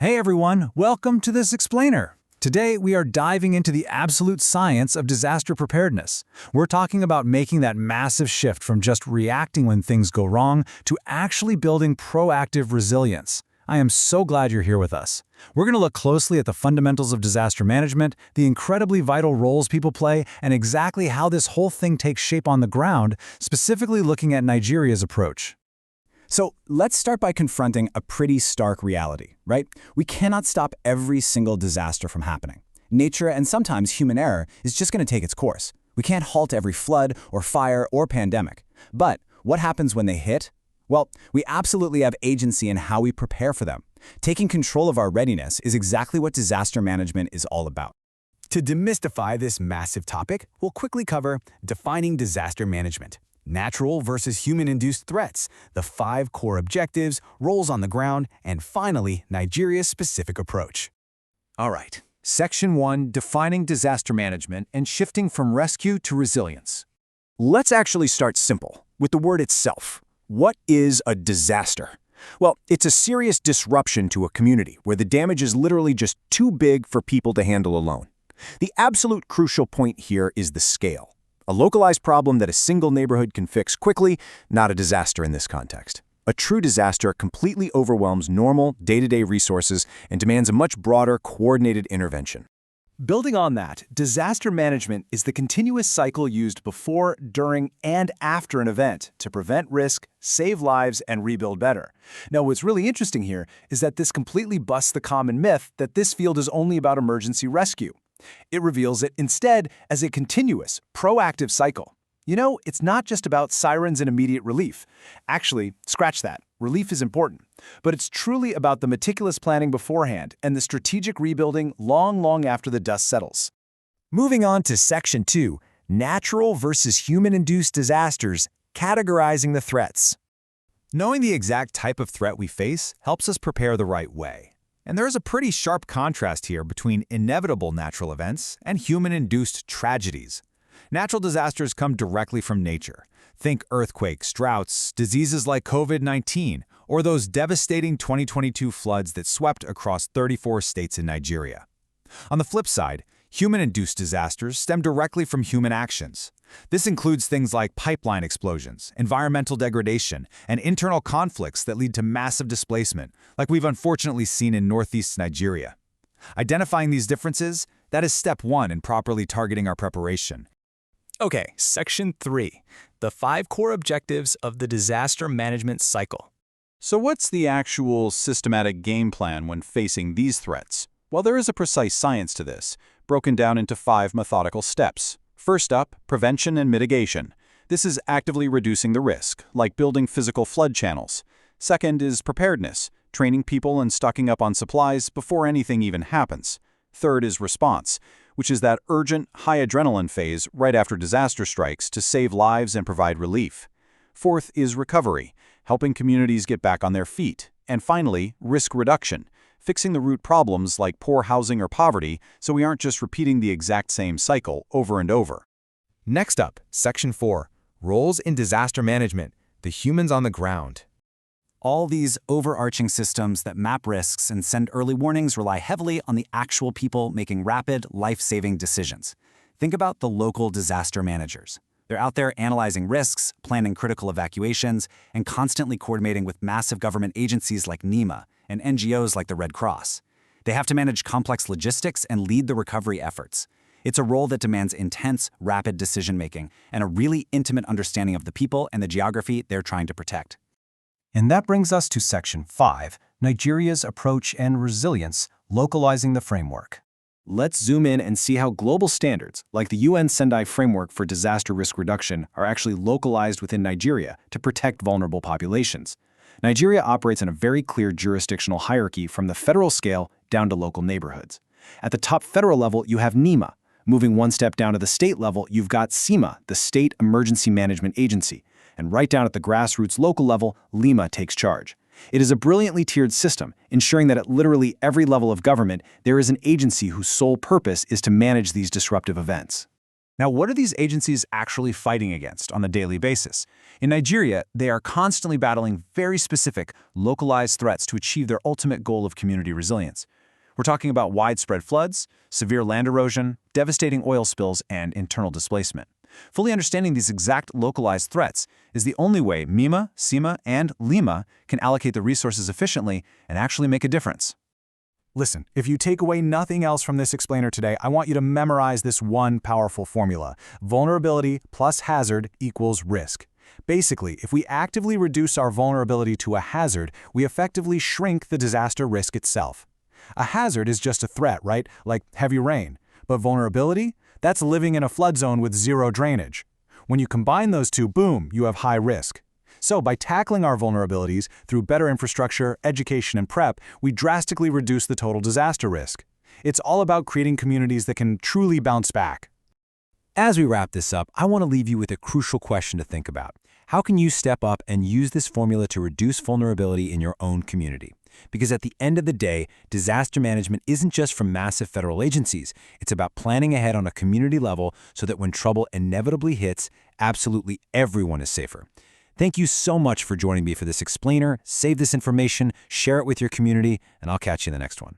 Hey everyone, welcome to this explainer. Today we are diving into the absolute science of disaster preparedness. We're talking about making that massive shift from just reacting when things go wrong to actually building proactive resilience. I am so glad you're here with us. We're going to look closely at the fundamentals of disaster management, the incredibly vital roles people play, and exactly how this whole thing takes shape on the ground, specifically looking at Nigeria's approach. So let's start by confronting a pretty stark reality, right? We cannot stop every single disaster from happening. Nature and sometimes human error is just going to take its course. We can't halt every flood or fire or pandemic. But what happens when they hit? Well, we absolutely have agency in how we prepare for them. Taking control of our readiness is exactly what disaster management is all about. To demystify this massive topic, we'll quickly cover defining disaster management. Natural versus human-induced threats, the 5 core objectives, roles on the ground, and finally, Nigeria's specific approach. All right, Section 1, defining disaster management and shifting from rescue to resilience. Let's actually start simple, with the word itself. What is a disaster? Well, it's a serious disruption to a community where the damage is literally just too big for people to handle alone. The absolute crucial point here is the scale. A localized problem that a single neighborhood can fix quickly, not a disaster in this context. A true disaster completely overwhelms normal, day-to-day resources and demands a much broader, coordinated intervention. Building on that, disaster management is the continuous cycle used before, during, and after an event to prevent risk, save lives, and rebuild better. Now, what's really interesting here is that this completely busts the common myth that this field is only about emergency rescue. It reveals it instead as a continuous, proactive cycle. You know, it's not just about sirens and immediate relief. Actually, scratch that. Relief is important. But it's truly about the meticulous planning beforehand and the strategic rebuilding long after the dust settles. Moving on to Section 2, natural versus human-induced disasters, categorizing the threats. Knowing the exact type of threat we face helps us prepare the right way. And there is a pretty sharp contrast here between inevitable natural events and human-induced tragedies. Natural disasters come directly from nature. Think earthquakes, droughts, diseases like COVID-19, or those devastating 2022 floods that swept across 34 states in Nigeria. On the flip side, human-induced disasters stem directly from human actions. This includes things like pipeline explosions, environmental degradation, and internal conflicts that lead to massive displacement, like we've unfortunately seen in northeast Nigeria. Identifying these differences, that is step 1 in properly targeting our preparation. Okay, Section 3, the 5 core objectives of the disaster management cycle. So what's the actual systematic game plan when facing these threats? Well, there is a precise science to this, broken down into 5 methodical steps. First up, prevention and mitigation. This is actively reducing the risk, like building physical flood channels. Second is preparedness, training people and stocking up on supplies before anything even happens. Third is response, which is that urgent, high adrenaline phase right after disaster strikes to save lives and provide relief. Fourth is recovery, helping communities get back on their feet. And finally, risk reduction, fixing the root problems like poor housing or poverty so we aren't just repeating the exact same cycle over and over. Next up, Section 4, roles in disaster management, the humans on the ground. All these overarching systems that map risks and send early warnings rely heavily on the actual people making rapid, life-saving decisions. Think about the local disaster managers. They're out there analyzing risks, planning critical evacuations, and constantly coordinating with massive government agencies like NEMA and NGOs like the Red Cross. They have to manage complex logistics and lead the recovery efforts. It's a role that demands intense, rapid decision-making and a really intimate understanding of the people and the geography they're trying to protect. And that brings us to Section 5, Nigeria's approach and resilience, localizing the framework. Let's zoom in and see how global standards, like the UN Sendai Framework for Disaster Risk Reduction, are actually localized within Nigeria to protect vulnerable populations. Nigeria operates in a very clear jurisdictional hierarchy from the federal scale down to local neighborhoods. At the top federal level, you have NEMA. Moving one step down to the state level, you've got SEMA, the State Emergency Management Agency. And right down at the grassroots local level, LEMA takes charge. It is a brilliantly tiered system, ensuring that at literally every level of government, there is an agency whose sole purpose is to manage these disruptive events. Now, what are these agencies actually fighting against on a daily basis? In Nigeria, they are constantly battling very specific, localized threats to achieve their ultimate goal of community resilience. We're talking about widespread floods, severe land erosion, devastating oil spills, and internal displacement. Fully understanding these exact localized threats is the only way NEMA, SEMA, and LEMA can allocate the resources efficiently and actually make a difference. Listen, if you take away nothing else from this explainer today, I want you to memorize this one powerful formula. Vulnerability plus hazard equals risk. Basically, if we actively reduce our vulnerability to a hazard, we effectively shrink the disaster risk itself. A hazard is just a threat, right? Like heavy rain. But vulnerability? That's living in a flood zone with zero drainage. When you combine those two, boom, you have high risk. So by tackling our vulnerabilities through better infrastructure, education, and prep, we drastically reduce the total disaster risk. It's all about creating communities that can truly bounce back. As we wrap this up, I want to leave you with a crucial question to think about. How can you step up and use this formula to reduce vulnerability in your own community? Because at the end of the day, disaster management isn't just from massive federal agencies. It's about planning ahead on a community level so that when trouble inevitably hits, absolutely everyone is safer. Thank you so much for joining me for this explainer. Save this information, share it with your community, and I'll catch you in the next one.